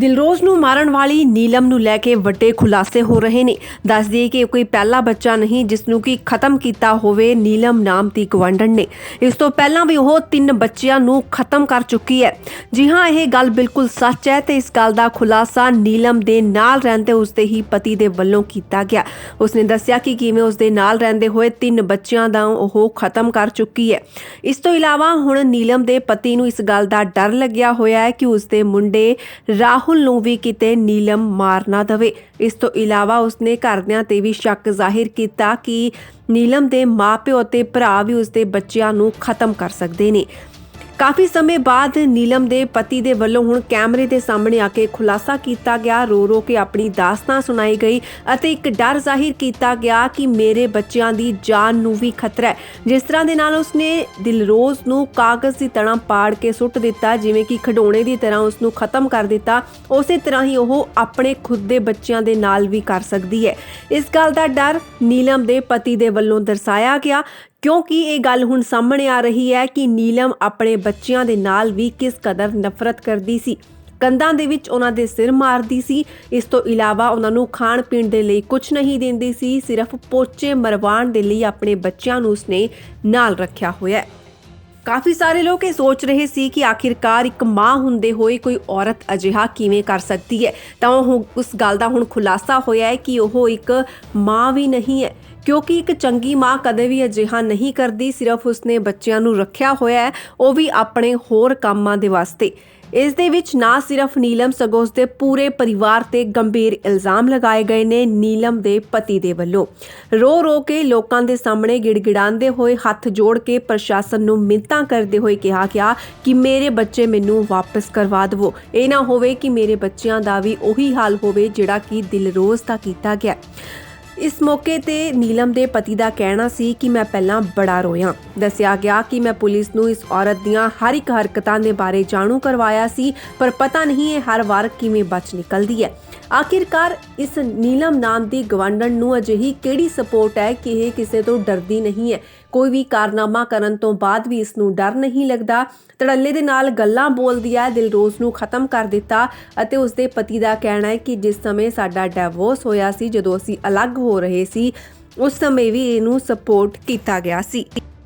ਦਿਲਰੋਜ਼ ਨੂੰ ਮਾਰਨ ਵਾਲੀ ਨੀਲਮ ਨੂੰ ਲੈ ਕੇ ਵੱਡੇ ਖੁਲਾਸੇ ਹੋ ਰਹੇ ਨੇ। ਦੱਸ ਦਈਏ ਕਿ ਕੋਈ ਪਹਿਲਾ ਬੱਚਾ ਨਹੀਂ ਜਿਸ ਨੂੰ ਕਿ ਖਤਮ ਕੀਤਾ ਹੋਵੇ ਨੀਲਮ ਨਾਮ ਦੀ ਗਵਾਂਢਣ ਨੇ। ਇਸ ਤੋਂ ਪਹਿਲਾਂ ਵੀ ਉਹ 3 ਬੱਚਿਆਂ ਨੂੰ ਖਤਮ ਕਰ ਚੁੱਕੀ ਹੈ। ਜੀ ਹਾਂ, ਇਹ ਗੱਲ ਬਿਲਕੁਲ ਸੱਚ ਹੈ ਤੇ ਇਸ ਗੱਲ ਦਾ ਖੁਲਾਸਾ ਨੀਲਮ ਦੇ ਨਾਲ ਰਹਿੰਦੇ ਉਸਦੇ ਹੀ ਪਤੀ ਦੇ ਵੱਲੋਂ ਕੀਤਾ ਗਿਆ। ਉਸਨੇ ਦੱਸਿਆ ਕਿ ਕਿਵੇਂ ਉਸਦੇ ਨਾਲ ਰਹਿੰਦੇ ਹੋਏ 3 ਬੱਚਿਆਂ ਦਾ ਉਹ ਖਤਮ ਕਰ ਚੁੱਕੀ ਹੈ। ਇਸ ਤੋਂ ਇਲਾਵਾ ਹੁਣ ਨੀਲਮ ਦੇ ਪਤੀ ਨੂੰ ਇਸ ਗੱਲ ਦਾ ਡਰ ਲੱਗਿਆ ਹੋਇਆ ਹੈ ਕਿ ਉਸਦੇ ਮੁੰਡੇ ਰਾਹੁਲ ਨੂੰ ਵੀ ਕਿਤੇ ਨੀਲਮ ਮਾਰ ਨਾ ਦੇਵੇ। ਇਸ ਤੋਂ ਇਲਾਵਾ ਉਸਨੇ ਘਰਦਿਆਂ ਤੇ ਵੀ ਸ਼ੱਕ ਜ਼ਾਹਿਰ ਕੀਤਾ ਕਿ ਨੀਲਮ ਦੇ ਮਾਪਿਓ ਅਤੇ ਭਰਾ ਵੀ ਉਸਦੇ ਬੱਚਿਆਂ ਨੂੰ ਖਤਮ ਕਰ ਸਕਦੇ ਨੇ। ਕਾਫੀ ਸਮੇਂ ਬਾਅਦ ਨੀਲਮ ਦੇ ਪਤੀ ਦੇ ਵੱਲੋਂ ਹੁਣ ਕੈਮਰੇ ਦੇ ਸਾਹਮਣੇ ਆ ਕੇ ਖੁਲਾਸਾ ਕੀਤਾ ਗਿਆ, ਰੋ ਕੇ ਆਪਣੀ ਦਾਸਤਾਨ ਸੁਣਾਈ ਗਈ ਅਤੇ ਇੱਕ ਡਰ ਜ਼ਾਹਿਰ ਕੀਤਾ ਗਿਆ ਕਿ ਮੇਰੇ ਬੱਚਿਆਂ ਦੀ ਜਾਨ ਨੂੰ ਵੀ ਖਤਰਾ ਹੈ। ਜਿਸ ਤਰ੍ਹਾਂ ਦੇ ਨਾਲ ਉਸਨੇ ਦਿਲਰੋਜ਼ ਨੂੰ ਕਾਗਜ਼ ਦੀ ਤਰ੍ਹਾਂ ਪਾੜ ਕੇ ਸੁੱਟ ਦਿੱਤਾ, ਜਿਵੇਂ ਕਿ ਖਿਡੌਣੇ ਦੀ ਤਰ੍ਹਾਂ ਉਸ ਨੂੰ ਖਤਮ ਕਰ ਦਿੱਤਾ, ਉਸੇ ਤਰ੍ਹਾਂ ਹੀ ਉਹ ਆਪਣੇ ਖੁਦ ਦੇ ਬੱਚਿਆਂ ਦੇ ਨਾਲ ਵੀ ਕਰ ਸਕਦੀ ਹੈ। ਇਸ ਗੱਲ ਦਾ ਡਰ ਨੀਲਮ ਦੇ ਪਤੀ ਦੇ ਵੱਲੋਂ ਦਰਸਾਇਆ ਗਿਆ, ਕਿਉਂਕਿ ਇਹ ਗੱਲ ਹੁਣ ਸਾਹਮਣੇ ਆ ਰਹੀ ਹੈ ਕਿ ਨੀਲਮ ਆਪਣੇ ਬੱਚਿਆਂ ਦੇ ਨਾਲ ਵੀ ਕਿਸ ਕਦਰ ਨਫ਼ਰਤ ਕਰਦੀ ਸੀ। ਕੰਧਾਂ ਦੇ ਵਿੱਚ ਉਹਨਾਂ ਦੇ ਸਿਰ ਮਾਰਦੀ ਸੀ। ਇਸ ਤੋਂ ਇਲਾਵਾ ਉਹਨਾਂ ਨੂੰ ਖਾਣ ਪੀਣ ਦੇ ਲਈ ਕੁਝ ਨਹੀਂ ਦਿੰਦੀ ਸੀ, ਸਿਰਫ ਪੋਚੇ ਮਰਵਾਉਣ ਦੇ ਲਈ ਆਪਣੇ ਬੱਚਿਆਂ ਨੂੰ ਉਸਨੇ ਨਾਲ ਰੱਖਿਆ ਹੋਇਆ ਹੈ। ਕਾਫੀ ਸਾਰੇ ਲੋਕ ਇਹ ਸੋਚ ਰਹੇ ਸੀ ਕਿ ਆਖਿਰਕਾਰ ਇੱਕ ਮਾਂ ਹੁੰਦੇ ਹੋਏ ਕੋਈ ਔਰਤ ਅਜਿਹਾ ਕਿਵੇਂ ਕਰ ਸਕਦੀ ਹੈ, ਤਾਂ ਉਹ ਉਸ ਗੱਲ ਦਾ ਹੁਣ ਖੁਲਾਸਾ ਹੋਇਆ ਹੈ ਕਿ ਉਹ ਇੱਕ ਮਾਂ ਵੀ ਨਹੀਂ ਹੈ, ਕਿਉਂਕਿ ਇੱਕ ਚੰਗੀ ਮਾਂ ਕਦੇ ਵੀ ਅਜਿਹਾ ਨਹੀਂ ਕਰਦੀ। ਸਿਰਫ ਉਸਨੇ ਬੱਚਿਆਂ ਨੂੰ ਰੱਖਿਆ ਹੋਇਆ ਹੈ, ਉਹ ਵੀ ਆਪਣੇ ਹੋਰ ਕੰਮਾਂ ਦੇ ਵਾਸਤੇ। ਇਸ ਦੇ ਵਿੱਚ ਨਾ ਸਿਰਫ ਨੀਲਮ ਸਗੋਂ ਉਸਦੇ ਪੂਰੇ ਪਰਿਵਾਰ ਤੇ ਗੰਭੀਰ ਇਲਜ਼ਾਮ ਲਗਾਏ ਗਏ ਨੇ ਨੀਲਮ ਦੇ ਪਤੀ ਦੇ ਵੱਲੋਂ। ਰੋ ਕੇ ਲੋਕਾਂ ਦੇ ਸਾਹਮਣੇ ਗਿੜਗਿੜਾਉਂਦੇ ਹੋਏ, ਹੱਥ ਜੋੜ ਕੇ ਪ੍ਰਸ਼ਾਸਨ ਨੂੰ ਮਿੰਨਤਾਂ ਕਰਦੇ ਹੋਏ ਕਿਹਾ ਗਿਆ ਕਿ ਮੇਰੇ ਬੱਚੇ ਮੈਨੂੰ ਵਾਪਸ ਕਰਵਾ ਦਿਵੋ। ਇਹ ਨਾ ਹੋਵੇ ਕਿ ਮੇਰੇ ਬੱਚਿਆਂ ਦਾ ਵੀ ਉਹੀ ਹਾਲ ਹੋਵੇ ਜਿਹੜਾ ਕਿ ਦਿਲਰੋਜ਼ ਦਾ ਕੀਤਾ ਗਿਆ। ਇਸ ਮੌਕੇ ਤੇ ਨੀਲਮ ਦੇ ਪਤੀ ਦਾ ਕਹਿਣਾ ਸੀ ਕਿ ਮੈਂ ਪਹਿਲਾਂ ਬੜਾ ਰੋਇਆ। ਦੱਸਿਆ ਗਿਆ ਕਿ ਮੈਂ ਪੁਲਿਸ ਨੂੰ ਇਸ ਔਰਤ ਦੀਆਂ ਹਰ ਇੱਕ ਹਰਕਤਾਂ ਦੇ ਬਾਰੇ ਜਾਣੂ ਕਰਵਾਇਆ ਸੀ, ਪਰ ਪਤਾ ਨਹੀਂ ਇਹ ਹਰ ਵਾਰ ਕਿਵੇਂ ਬਚ ਨਿਕਲਦੀ ਹੈ। ਆਖਿਰਕਾਰ ਇਸ ਨੀਲਮ ਨਾਮ ਦੀ ਗਵਾਂਢਣ ਨੂੰ ਅਜਿਹੀ ਕਿਹੜੀ ਸਪੋਰਟ ਹੈ ਕਿ ਇਹ ਕਿਸੇ ਤੋਂ ਡਰਦੀ ਨਹੀਂ ਹੈ। ਕੋਈ ਵੀ ਕਾਰਨਾਮਾ ਕਰਨ ਤੋਂ ਬਾਅਦ ਵੀ ਇਸ ਨੂੰ ਡਰ ਨਹੀਂ ਲੱਗਦਾ। ਧੜੱਲੇ ਦੇ ਨਾਲ ਗੱਲਾਂ ਬੋਲਦੀ ਹੈ, ਦਿਲਰੋਜ਼ ਨੂੰ ਖਤਮ ਕਰ ਦਿੱਤਾ ਅਤੇ ਉਸਦੇ ਪਤੀ ਦਾ ਕਹਿਣਾ ਹੈ ਕਿ ਜਿਸ ਸਮੇਂ ਸਾਡਾ ਡਿਵੋਰਸ ਹੋਇਆ ਸੀ, ਜਦੋਂ ਅਸੀਂ ਅਲੱਗ ਹੋ ਰਹੇ ਸੀ, ਉਸ ਸਮੇਂ ਵੀ ਇਹਨੂੰ ਸਪੋਰਟ ਕੀਤਾ ਗਿਆ ਸੀ।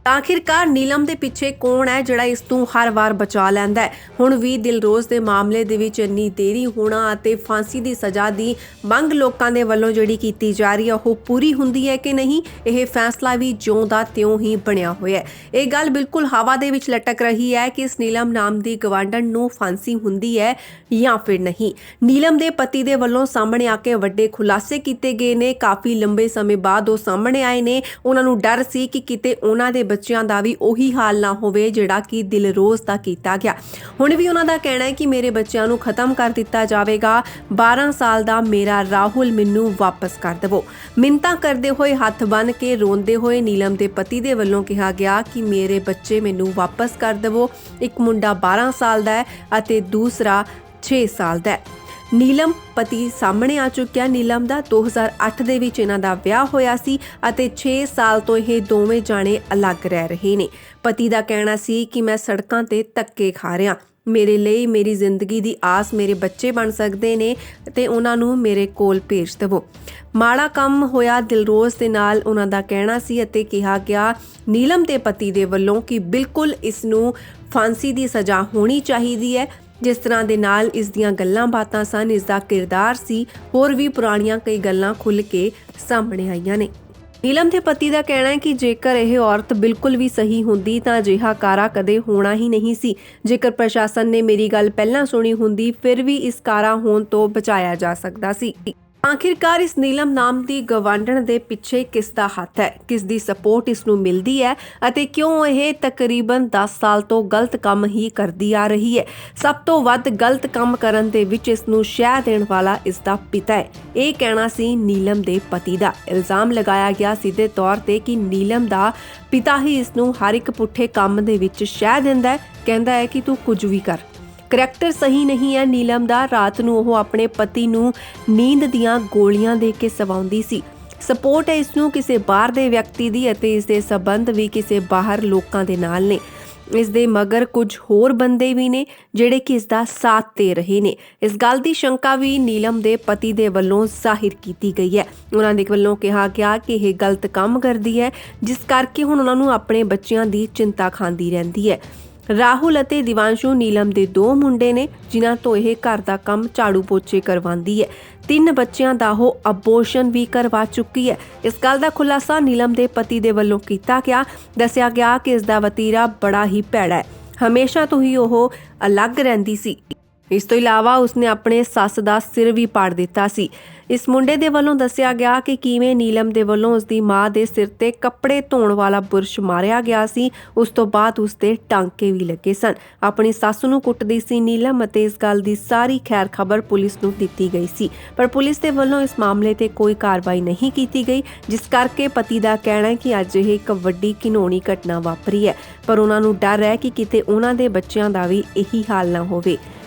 ਆਖਿਰਕਾਰ ਨੀਲਮ ਦੇ ਪਿੱਛੇ ਕੌਣ ਹੈ ਜਿਹੜਾ ਇਸ ਤੋਂ ਹਰ ਵਾਰ ਬਚਾ ਲੈਂਦਾ ਹੈ? ਹੁਣ ਵੀ ਦਿਲਰੋਜ਼ ਦੇ ਮਾਮਲੇ ਦੇ ਵਿੱਚ ਇੰਨੀ ਦੇਰੀ ਹੋਣਾ ਅਤੇ ਫਾਂਸੀ ਦੀ ਸਜ਼ਾ ਦੀ ਮੰਗ ਲੋਕਾਂ ਦੇ ਵੱਲੋਂ ਜਿਹੜੀ ਕੀਤੀ ਜਾ ਰਹੀ ਹੈ, ਉਹ ਪੂਰੀ ਹੁੰਦੀ ਹੈ ਕਿ ਨਹੀਂ? ਇਹ ਫੈਸਲਾ ਵੀ ਜਿਉਂ ਦਾ ਤਿਉਂ ਹੀ ਬਣਿਆ ਹੋਇਆ ਹੈ। ਇਹ ਗੱਲ ਬਿਲਕੁਲ ਹਵਾ ਦੇ ਵਿੱਚ ਲਟਕ ਰਹੀ ਹੈ ਕਿ ਇਸ ਨੀਲਮ ਨਾਮ ਦੀ ਗਵਾਂਢਣ ਨੂੰ ਫਾਂਸੀ ਹੁੰਦੀ ਹੈ ਜਾਂ ਫਿਰ ਨਹੀਂ। ਨੀਲਮ ਦੇ ਪਤੀ ਦੇ ਵੱਲੋਂ ਸਾਹਮਣੇ ਆ ਕੇ ਵੱਡੇ ਖੁਲਾਸੇ ਕੀਤੇ ਗਏ ਨੇ। ਕਾਫੀ ਲੰਬੇ ਸਮੇਂ ਬਾਅਦ ਉਹ ਸਾਹਮਣੇ ਆਏ ਨੇ। ਉਹਨਾਂ ਨੂੰ ਡਰ ਸੀ ਕਿ ਕਿਤੇ ਉਹਨਾਂ ਦੇ ਬੱਚਿਆਂ ਦਾ ਵੀ ਉਹੀ ਹਾਲ ਨਾ ਹੋਵੇ ਜਿਹੜਾ ਕਿ ਦਿਲਰੋਜ਼ ਦਾ ਕੀਤਾ ਗਿਆ। ਹੁਣ ਵੀ ਉਹਨਾਂ ਦਾ ਕਹਿਣਾ ਹੈ ਕਿ ਮੇਰੇ ਬੱਚਿਆਂ ਨੂੰ ਖਤਮ ਕਰ ਦਿੱਤਾ ਜਾਵੇਗਾ। 12 ਸਾਲ ਦਾ ਮੇਰਾ ਰਾਹੁਲ ਮੈਨੂੰ ਵਾਪਸ ਕਰ ਦੇਵੋ। ਮਿੰਨਤਾਂ ਕਰਦੇ ਹੋਏ, ਹੱਥ ਬੰਨ੍ਹ ਕੇ ਰੋਂਦੇ ਹੋਏ ਨੀਲਮ ਦੇ ਪਤੀ ਦੇ ਵੱਲੋਂ ਕਿਹਾ ਗਿਆ ਕਿ ਮੇਰੇ ਬੱਚੇ ਮੈਨੂੰ ਵਾਪਸ ਕਰ ਦੇਵੋ। ਇੱਕ ਮੁੰਡਾ 12 ਸਾਲ ਦਾ ਹੈ ਅਤੇ ਦੂਸਰਾ 6 ਸਾਲ ਦਾ ਹੈ। ਨੀਲਮ ਪਤੀ ਸਾਹਮਣੇ ਆ ਚੁੱਕਿਆ ਨੀਲਮ ਦਾ। 2008 ਦੇ ਵਿੱਚ ਇਹਨਾਂ ਦਾ ਵਿਆਹ ਹੋਇਆ ਸੀ ਅਤੇ 6 ਸਾਲ ਤੋਂ ਇਹ ਦੋਵੇਂ ਜਾਣੇ ਅਲੱਗ ਰਹਿ ਰਹੇ ਨੇ। ਪਤੀ ਦਾ ਕਹਿਣਾ ਸੀ ਕਿ ਮੈਂ ਸੜਕਾਂ ਤੇ ਧੱਕੇ ਖਾ ਰਿਹਾ, ਮੇਰੇ ਲਈ ਮੇਰੀ ਜ਼ਿੰਦਗੀ ਦੀ ਆਸ ਮੇਰੇ ਬੱਚੇ ਬਣ ਸਕਦੇ ਨੇ ਤੇ ਉਹਨਾਂ ਨੂੰ ਮੇਰੇ ਕੋਲ ਭੇਜ ਦੇਵੋ। ਮਾੜਾ ਕੰਮ ਹੋਇਆ ਦਿਲਰੋਜ਼ ਦੇ ਨਾਲ, ਉਹਨਾਂ ਦਾ ਕਹਿਣਾ ਸੀ ਅਤੇ ਕਿਹਾ ਗਿਆ ਨੀਲਮ ਦੇ ਪਤੀ ਦੇ ਵੱਲੋਂ ਕਿ ਬਿਲਕੁਲ ਇਸ ਨੂੰ ਫਾਂਸੀ ਦੀ ਸਜ਼ਾ ਹੋਣੀ ਚਾਹੀਦੀ ਹੈ। ਜਿਸ ਤਰ੍ਹਾਂ ਦੇ ਨਾਲ ਇਸ ਦੀਆਂ ਗੱਲਾਂ ਬਾਤਾਂ ਸਨ, ਇਸ ਦਾ ਕਿਰਦਾਰ ਸੀ, ਹੋਰ ਵੀ ਪੁਰਾਣੀਆਂ ਕਈ ਗੱਲਾਂ ਖੁੱਲ੍ਹ ਕੇ ਸਾਹਮਣੇ ਆਈਆਂ ਨੇ। ਨੀਲਮ ਦੇ ਪਤੀ ਦਾ ਕਹਿਣਾ ਹੈ ਕਿ ਜੇਕਰ ਇਹ ਔਰਤ ਬਿਲਕੁਲ ਵੀ ਸਹੀ ਹੁੰਦੀ ਤਾਂ ਅਜਿਹਾ ਕਾਰਾ ਕਦੇ ਹੋਣਾ ਹੀ ਨਹੀਂ ਸੀ। ਜੇਕਰ ਪ੍ਰਸ਼ਾਸਨ ਨੇ ਮੇਰੀ ਗੱਲ ਪਹਿਲਾਂ ਸੁਣੀ ਹੁੰਦੀ, ਫਿਰ ਵੀ ਇਸ ਕਾਰਾ ਹੋਣ ਤੋਂ ਬਚਾਇਆ ਜਾ ਸਕਦਾ ਸੀ। ਆਖਿਰਕਾਰ ਇਸ ਨੀਲਮ ਨਾਮ ਦੀ ਗਵਾਂਢਣ ਦੇ ਪਿੱਛੇ ਕਿਸ ਦਾ ਹੱਥ ਹੈ? ਕਿਸ ਦੀ ਸਪੋਰਟ ਇਸ ਨੂੰ ਮਿਲਦੀ ਹੈ ਅਤੇ ਕਿਉਂ ਇਹ ਤਕਰੀਬਨ 10 ਸਾਲ ਤੋਂ ਗਲਤ ਕੰਮ ਹੀ ਕਰਦੀ ਆ ਰਹੀ ਹੈ? ਸਭ ਤੋਂ ਵੱਧ ਗਲਤ ਕੰਮ ਕਰਨ ਦੇ ਵਿੱਚ ਇਸ ਨੂੰ ਸ਼ਹਿ ਦੇਣ ਵਾਲਾ ਇਸ ਦਾ ਪਿਤਾ ਹੈ। ਇਹ ਕਹਿਣਾ ਸੀ ਨੀਲਮ ਦੇ ਪਤੀ ਦਾ। ਇਲਜ਼ਾਮ ਲਗਾਇਆ ਗਿਆ ਸਿੱਧੇ ਤੌਰ ਤੇ ਕਿ ਨੀਲਮ ਦਾ ਪਿਤਾ ਹੀ ਇਸ ਨੂੰ ਹਰ ਇੱਕ ਪੁੱਠੇ ਕੰਮ ਦੇ ਵਿੱਚ ਸ਼ਹਿ ਦਿੰਦਾ ਹੈ, ਕਹਿੰਦਾ ਹੈ ਕਿ ਤੂੰ ਕੁਝ ਵੀ ਕਰ। ਕਰੈਕਟਰ ਸਹੀ ਨਹੀਂ ਹੈ ਨੀਲਮ ਦਾ। ਰਾਤ ਨੂੰ ਉਹ ਆਪਣੇ ਪਤੀ ਨੂੰ ਨੀਂਦ ਦੀਆਂ ਗੋਲੀਆਂ ਦੇ ਕੇ ਸਵਾਉਂਦੀ ਸੀ। ਸਪੋਰਟ ਹੈ ਇਸ ਨੂੰ ਕਿਸੇ ਬਾਹਰ ਦੇ ਵਿਅਕਤੀ ਦੀ ਅਤੇ ਇਸ ਦੇ ਸਬੰਧ ਵੀ ਕਿਸੇ ਬਾਹਰ ਲੋਕਾਂ ਦੇ ਨਾਲ ਨੇ। ਇਸ ਦੇ ਮਗਰ ਕੁਝ ਹੋਰ ਬੰਦੇ ਵੀ ਨੇ ਜਿਹੜੇ ਕਿ ਇਸ ਦਾ ਸਾਥ ਦੇ ਰਹੇ ਨੇ। ਇਸ ਗੱਲ ਦੀ ਸ਼ੰਕਾ ਵੀ ਨੀਲਮ ਦੇ ਪਤੀ ਦੇ ਵੱਲੋਂ ਜ਼ਾਹਿਰ ਕੀਤੀ ਗਈ ਹੈ। ਉਹਨਾਂ ਦੇ ਵੱਲੋਂ ਕਿਹਾ ਗਿਆ ਕਿ ਇਹ ਗਲਤ ਕੰਮ ਕਰਦੀ ਹੈ, ਜਿਸ ਕਰਕੇ ਹੁਣ ਉਹਨਾਂ ਨੂੰ ਆਪਣੇ ਬੱਚਿਆਂ ਦੀ ਚਿੰਤਾ ਖਾਂਦੀ ਰਹਿੰਦੀ ਹੈ। ਰਾਹੁਲ ਅਤੇ ਦਿਵਾਂਸ਼ੂ ਨੀਲਮ ਦੇ 2 ਮੁੰਡੇ ਨੇ ਜਿਨ੍ਹਾਂ ਤੋਂ ਇਹ ਘਰ ਦਾ ਕੰਮ ਝਾੜੂ ਪੋਚੇ ਕਰਵਾਉਂਦੀ ਹੈ। 3 ਬੱਚਿਆਂ ਦਾ ਉਹ ਅਬੋਰਸ਼ਨ ਵੀ ਕਰਵਾ ਚੁੱਕੀ ਹੈ। ਇਸ ਗੱਲ ਦਾ ਖੁਲਾਸਾ ਨੀਲਮ ਦੇ ਪਤੀ ਦੇ ਵੱਲੋਂ ਕੀਤਾ ਗਿਆ। ਦੱਸਿਆ ਗਿਆ ਕਿ ਇਸ ਦਾ ਵਤੀਰਾ ਬੜਾ ਹੀ ਭੈੜਾ ਹੈ। ਹਮੇਸ਼ਾ ਤੋਂ ਹੀ ਉਹ ਅਲੱਗ ਰਹਿੰਦੀ ਸੀ। ਇਸ ਤੋਂ ਇਲਾਵਾ ਉਸਨੇ ਆਪਣੇ ਸੱਸ ਦਾ ਸਿਰ ਵੀ ਪਾੜ ਦਿੱਤਾ ਸੀ। ਇਸ ਮੁੰਡੇ ਦੇ ਵੱਲੋਂ ਦੱਸਿਆ ਗਿਆ ਕਿ ਕਿਵੇਂ ਨੀਲਮ ਦੇ ਵੱਲੋਂ ਉਸਦੀ ਮਾਂ ਦੇ ਸਿਰ ਤੇ ਕੱਪੜੇ ਧੋਣ ਵਾਲਾ ਬੁਰਸ਼ ਮਾਰਿਆ ਗਿਆ ਸੀ। ਉਸ ਤੋਂ ਬਾਅਦ ਉਸਦੇ ਟਾਂਕੇ ਵੀ ਲੱਗੇ ਸਨ। ਆਪਣੀ ਸੱਸ ਨੂੰ ਕੁੱਟਦੀ ਸੀ ਨੀਲਮ ਅਤੇ ਇਸ ਗੱਲ ਦੀ ਸਾਰੀ ਖੈਰ ਖਬਰ ਪੁਲਿਸ ਨੂੰ ਦਿੱਤੀ ਗਈ ਸੀ, ਪਰ ਪੁਲਿਸ ਦੇ ਵੱਲੋਂ ਇਸ ਮਾਮਲੇ ਤੇ ਕੋਈ ਕਾਰਵਾਈ ਨਹੀਂ ਕੀਤੀ ਗਈ, ਜਿਸ ਕਰਕੇ ਪਤੀ ਦਾ ਕਹਿਣਾ ਹੈ ਕਿ ਅੱਜ ਇਹ ਇੱਕ ਵੱਡੀ ਘਿਨੌਣੀ ਘਟਨਾ ਵਾਪਰੀ ਹੈ, ਪਰ ਉਹਨਾਂ ਨੂੰ ਡਰ ਹੈ ਕਿ ਕਿਤੇ ਉਹਨਾਂ ਦੇ ਬੱਚਿਆਂ ਦਾ ਵੀ ਇਹੀ ਹਾਲ ਨਾ ਹੋਵੇ।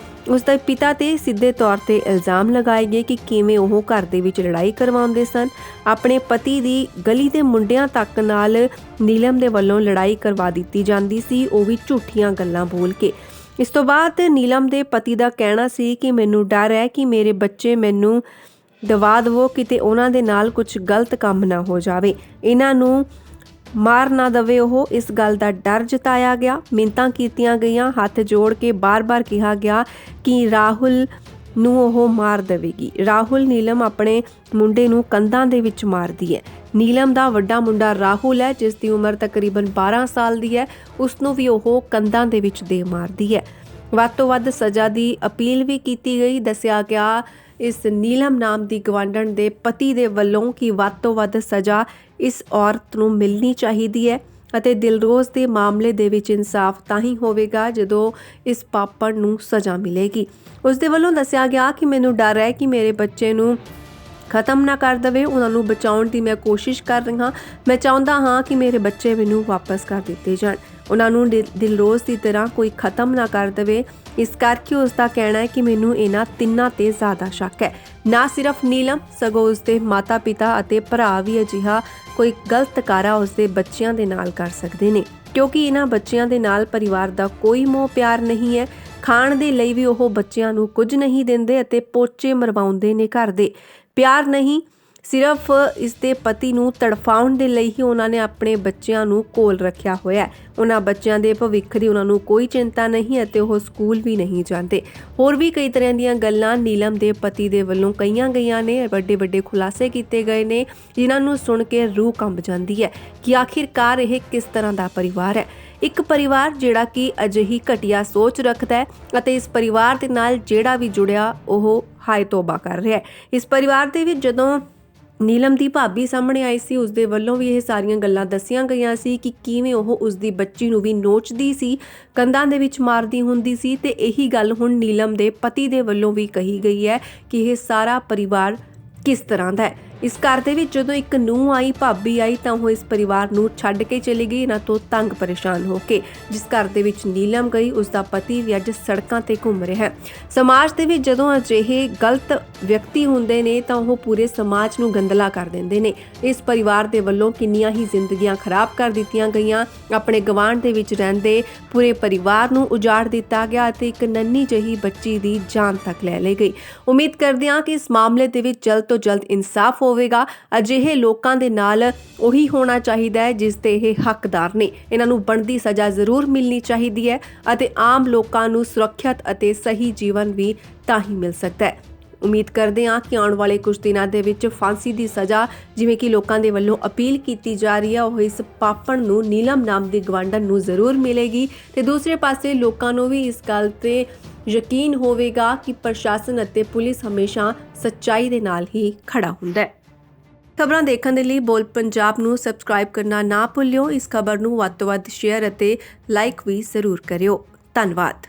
ਉਸ ਦੇ ਪਿਤਾ ਤੇ ਸਿੱਧੇ ਤੌਰ ਤੇ ਇਲਜ਼ਾਮ ਲਗਾਏ ਗਏ ਕਿ ਕਿਵੇਂ ਉਹ ਘਰ ਦੇ ਵਿੱਚ ਲੜਾਈ ਕਰਵਾਉਂਦੇ ਸਨ। ਆਪਣੇ ਪਤੀ ਦੀ ਗਲੀ ਦੇ ਮੁੰਡਿਆਂ ਤੱਕ ਨਾਲ ਨੀਲਮ ਦੇ ਵੱਲੋਂ ਲੜਾਈ ਕਰਵਾ ਦਿੱਤੀ ਜਾਂਦੀ ਸੀ, ਉਹ ਵੀ ਝੂਠੀਆਂ ਗੱਲਾਂ ਬੋਲ ਕੇ। ਇਸ ਤੋਂ ਬਾਅਦ ਨੀਲਮ ਦੇ ਪਤੀ ਦਾ ਕਹਿਣਾ ਸੀ ਕਿ ਮੈਨੂੰ ਡਰ ਹੈ ਕਿ ਮੇਰੇ ਬੱਚੇ ਮੈਨੂੰ ਦਵਾ ਦੇਵੋ, ਕਿਤੇ ਉਹਨਾਂ ਦੇ ਨਾਲ ਕੁਝ ਗਲਤ ਕੰਮ ਨਾ ਹੋ ਜਾਵੇ, ਇਹਨਾਂ ਨੂੰ ਮਾਰ ਨਾ ਦਵੇ ਉਹ। ਇਸ ਗੱਲ ਦਾ ਡਰ ਜਤਾਇਆ ਗਿਆ। ਮਿੰਨਤਾਂ ਕੀਤੀਆਂ ਗਈਆਂ, ਹੱਥ ਜੋੜ ਕੇ ਬਾਰ-ਬਾਰ ਕਿਹਾ ਗਿਆ ਕਿ ਰਾਹੁਲ ਨੂੰ ਉਹ ਮਾਰ ਦੇਵੇਗੀ। ਰਾਹੁਲ ਨੀਲਮ ਆਪਣੇ ਮੁੰਡੇ ਨੂੰ ਕੰਧਾਂ ਦੇ ਵਿੱਚ ਮਾਰਦੀ ਹੈ। ਨੀਲਮ ਦਾ ਵੱਡਾ ਮੁੰਡਾ ਰਾਹੁਲ ਹੈ, ਜਿਸ ਦੀ ਉਮਰ ਤਕਰੀਬਨ 12 ਸਾਲ ਦੀ ਹੈ। ਉਸ ਨੂੰ ਵੀ ਉਹ ਕੰਧਾਂ ਦੇ ਵਿੱਚ ਦੇ ਮਾਰਦੀ ਹੈ। ਵੱਧ ਤੋਂ ਵੱਧ ਸਜ਼ਾ ਦੀ ਅਪੀਲ ਵੀ ਕੀਤੀ ਗਈ। ਦੱਸਿਆ ਗਿਆ ਇਸ ਨੀਲਮ ਨਾਮ ਦੀ ਗਵਾਂਢਣ ਦੇ ਪਤੀ ਦੇ ਵੱਲੋਂ ਕਿ ਵੱਧ ਤੋਂ ਵੱਧ ਸਜ਼ਾ ਇਸ ਔਰਤ ਨੂੰ ਮਿਲਣੀ ਚਾਹੀਦੀ ਹੈ ਅਤੇ ਦਿਲਰੋਜ਼ ਦੇ ਮਾਮਲੇ ਦੇ ਵਿੱਚ ਇਨਸਾਫ ਤਾਂ ਹੀ ਹੋਵੇਗਾ ਜਦੋਂ ਇਸ ਪਾਪੜ ਨੂੰ ਸਜ਼ਾ ਮਿਲੇਗੀ। ਉਸ ਦੇ ਵੱਲੋਂ ਦੱਸਿਆ ਗਿਆ ਕਿ ਮੈਨੂੰ ਡਰ ਹੈ ਕਿ ਮੇਰੇ ਬੱਚੇ ਨੂੰ ਖਤਮ ਨਾ ਕਰ ਦੇਵੇ, ਉਹਨਾਂ ਨੂੰ ਬਚਾਉਣ ਦੀ ਮੈਂ ਕੋਸ਼ਿਸ਼ ਕਰ ਰਹੀ ਹਾਂ। ਮੈਂ ਚਾਹੁੰਦਾ ਹਾਂ ਕਿ ਮੇਰੇ ਬੱਚੇ ਮੈਨੂੰ ਵਾਪਸ ਕਰ ਦਿੱਤੇ ਜਾਣ, ਉਹਨਾਂ ਨੂੰ ਦਿਲਰੋਜ਼ ਦੀ ਤਰ੍ਹਾਂ ਕੋਈ ਖਤਮ ਨਾ ਕਰ ਦੇਵੇ। ਇਸ ਕਰਕੇ ਉਸ ਦਾ ਕਹਿਣਾ ਹੈ ਕਿ ਮੈਨੂੰ ਇਹਨਾਂ ਤਿੰਨਾਂ ਤੇ ਜ਼ਿਆਦਾ ਸ਼ੱਕ ਹੈ। ਨਾ ਸਿਰਫ ਨੀਲਮ, ਸਗੋਂ ਉਸਦੇ ਮਾਤਾ-ਪਿਤਾ ਅਤੇ ਭਰਾ ਵੀ ਅਜਿਹਾ ਕੋਈ ਗਲਤ ਕਾਰਾ ਉਸਦੇ ਬੱਚਿਆਂ ਦੇ ਨਾਲ ਕਰ ਸਕਦੇ ਨੇ, ਕਿਉਂਕਿ ਇਹਨਾਂ ਬੱਚਿਆਂ ਦੇ ਨਾਲ ਪਰਿਵਾਰ ਦਾ ਕੋਈ ਮੋਹ ਪਿਆਰ ਨਹੀਂ ਹੈ। ਖਾਣ ਦੇ ਲਈ ਵੀ ਉਹ ਬੱਚਿਆਂ ਨੂੰ ਕੁਝ ਨਹੀਂ ਦਿੰਦੇ ਅਤੇ ਪੋਚੇ ਮਰਵਾਉਂਦੇ ਨੇ ਘਰ ਦੇ। ਪਿਆਰ ਨਹੀਂ, ਸਿਰਫ ਇਸ ਦੇ ਪਤੀ ਨੂੰ ਤੜਫਾਉਣ ਦੇ ਲਈ ਹੀ ਉਹਨਾਂ ਨੇ ਆਪਣੇ ਬੱਚਿਆਂ ਨੂੰ ਕੋਲ ਰੱਖਿਆ ਹੋਇਆ ਹੈ। ਉਹਨਾਂ ਬੱਚਿਆਂ ਦੇ ਭਵਿੱਖ ਦੀ ਉਹਨਾਂ ਨੂੰ ਕੋਈ ਚਿੰਤਾ ਨਹੀਂ ਅਤੇ ਉਹ ਸਕੂਲ ਵੀ ਨਹੀਂ ਜਾਂਦੇ। ਹੋਰ ਵੀ ਕਈ ਤਰ੍ਹਾਂ ਦੀਆਂ ਗੱਲਾਂ ਨੀਲਮ ਦੇ ਪਤੀ ਦੇ ਵੱਲੋਂ ਕਹੀਆਂ ਗਈਆਂ ਨੇ। ਵੱਡੇ ਖੁਲਾਸੇ ਕੀਤੇ ਗਏ ਨੇ, ਜਿਨ੍ਹਾਂ ਨੂੰ ਸੁਣ ਕੇ ਰੂਹ ਕੰਬ ਜਾਂਦੀ ਹੈ ਕਿ ਆਖਿਰਕਾਰ ਇਹ ਕਿਸ ਤਰ੍ਹਾਂ ਦਾ ਪਰਿਵਾਰ ਹੈ। ਇੱਕ ਪਰਿਵਾਰ ਜਿਹੜਾ ਕਿ ਅਜਿਹੀ ਘਟੀਆ ਸੋਚ ਰੱਖਦਾ ਹੈ ਅਤੇ ਇਸ ਪਰਿਵਾਰ ਦੇ ਨਾਲ ਜਿਹੜਾ ਵੀ ਜੁੜਿਆ ਉਹ ਹਾਏ ਤੋਬਾ ਕਰ ਰਿਹਾ ਹੈ। ਇਸ ਪਰਿਵਾਰ ਦੇ ਵਿੱਚ ਜਦੋਂ ਨੀਲਮ ਦੀ ਭਾਬੀ ਸਾਹਮਣੇ ਆਈ ਸੀ, ਉਸ ਦੇ ਵੱਲੋਂ ਵੀ ਇਹ ਸਾਰੀਆਂ ਗੱਲਾਂ ਦੱਸੀਆਂ ਗਈਆਂ ਸੀ ਕਿ ਕਿਵੇਂ ਉਹ ਉਸ ਦੀ ਬੱਚੀ ਨੂੰ ਵੀ ਨੋਚਦੀ ਸੀ, ਕੰਧਾਂ ਦੇ ਵਿੱਚ ਮਾਰਦੀ ਹੁੰਦੀ ਸੀ। ਤੇ ਇਹੀ ਗੱਲ ਹੁਣ ਨੀਲਮ ਦੇ ਪਤੀ ਦੇ ਵੱਲੋਂ ਵੀ ਕਹੀ ਗਈ ਹੈ ਕਿ ਇਹ ਸਾਰਾ ਪਰਿਵਾਰ ਕਿਸ ਤਰ੍ਹਾਂ ਦਾ ਹੈ। ਇਸ ਘਰ ਦੇ ਵਿੱਚ ਜਦੋਂ ਇੱਕ ਨੂੰਹ ਆਈ, ਭਾਬੀ ਆਈ, ਤਾਂ ਉਹ ਇਸ ਪਰਿਵਾਰ ਨੂੰ ਛੱਡ ਕੇ ਚਲੀ ਗਈ, ਇਹਨਾਂ ਤੋਂ ਤੰਗ ਪਰੇਸ਼ਾਨ ਹੋ ਕੇ। ਜਿਸ ਘਰ ਦੇ ਵਿੱਚ ਨੀਲਮ ਗਈ, ਉਸ ਦਾ ਪਤੀ ਵੀ ਅੱਜ ਸੜਕਾਂ ਤੇ ਘੁੰਮ ਰਿਹਾ ਹੈ। ਸਮਾਜ ਦੇ ਵਿੱਚ ਜਦੋਂ ਅਜਿਹੇ ਗਲਤ ਵਿਅਕਤੀ ਹੁੰਦੇ ਨੇ ਤਾਂ ਉਹ ਪੂਰੇ ਸਮਾਜ ਨੂੰ ਗੰਦਲਾ ਕਰ ਦਿੰਦੇ ਨੇ। ਇਸ ਪਰਿਵਾਰ ਦੇ ਵੱਲੋਂ ਕਿੰਨੀਆਂ ਹੀ ਜ਼ਿੰਦਗੀਆਂ ਖਰਾਬ ਕਰ ਦਿੱਤੀਆਂ ਗਈਆਂ। ਆਪਣੇ ਗਵਾਂਢ ਦੇ ਵਿੱਚ ਰਹਿੰਦੇ ਪੂਰੇ ਪਰਿਵਾਰ ਨੂੰ ਉਜਾੜ ਦਿੱਤਾ ਗਿਆ ਅਤੇ ਇੱਕ ਨੰਨੀ ਜਿਹੀ ਬੱਚੀ ਦੀ ਜਾਨ ਤੱਕ ਲੈ ਲਈ ਗਈ। ਉਮੀਦ ਕਰਦੇ ਹਾਂ ਕਿ ਇਸ ਮਾਮਲੇ ਦੇ ਵਿੱਚ ਜਲਦ ਤੋਂ ਜਲਦ ਇਨਸਾਫ ਹੋਵੇਗਾ। ਅਜਿਹੇ ਲੋਕਾਂ ਦੇ ਨਾਲ ਉਹੀ ਹੋਣਾ ਚਾਹੀਦਾ ਹੈ ਜਿਸ ਦੇ ਇਹ ਹੱਕਦਾਰ ਨੇ। ਇਹਨਾਂ ਨੂੰ ਬਣਦੀ ਸਜ਼ਾ ਜ਼ਰੂਰ ਮਿਲਣੀ ਚਾਹੀਦੀ ਹੈ ਅਤੇ ਆਮ ਲੋਕਾਂ ਨੂੰ ਸੁਰੱਖਿਅਤ ਅਤੇ ਸਹੀ ਜੀਵਨ ਵੀ ਤਾਂ ਹੀ ਮਿਲ ਸਕਦਾ ਹੈ। ਉਮੀਦ ਕਰਦੇ ਹਾਂ ਕਿ ਆਉਣ ਵਾਲੇ ਕੁਝ ਦਿਨਾਂ ਦੇ ਵਿੱਚ ਫਾਂਸੀ ਦੀ ਸਜ਼ਾ, ਜਿਵੇਂ ਕਿ ਲੋਕਾਂ ਦੇ ਵੱਲੋਂ ਅਪੀਲ ਕੀਤੀ ਜਾ ਰਹੀ ਹੈ, ਉਹ ਇਸ ਪਾਪਣ ਨੂੰ, ਨੀਲਮ ਨਾਮ ਦੀ ਗਵਾਂਢਣ ਨੂੰ ਜ਼ਰੂਰ ਮਿਲੇਗੀ। ਤੇ ਦੂਸਰੇ ਪਾਸੇ ਲੋਕਾਂ ਨੂੰ ਵੀ ਇਸ ਗੱਲ ਤੇ ਯਕੀਨ ਹੋਵੇਗਾ ਕਿ ਪ੍ਰਸ਼ਾਸਨ ਅਤੇ ਪੁਲਿਸ ਹਮੇਸ਼ਾ ਸੱਚਾਈ ਦੇ ਨਾਲ ਹੀ ਖੜਾ ਹੁੰਦਾ ਹੈ। ਖਬਰਾਂ ਦੇਖਣ ਦੇ ਲਈ ਬੋਲ ਪੰਜਾਬ ਨੂੰ ਸਬਸਕ੍ਰਾਈਬ ਕਰਨਾ ਨਾ ਭੁੱਲਿਓ। ਇਸ ਖਬਰ ਨੂੰ ਵੱਧ ਤੋਂ ਵੱਧ ਸ਼ੇਅਰ ਅਤੇ ਲਾਈਕ ਵੀ ਜ਼ਰੂਰ ਕਰਿਓ। ਧੰਨਵਾਦ।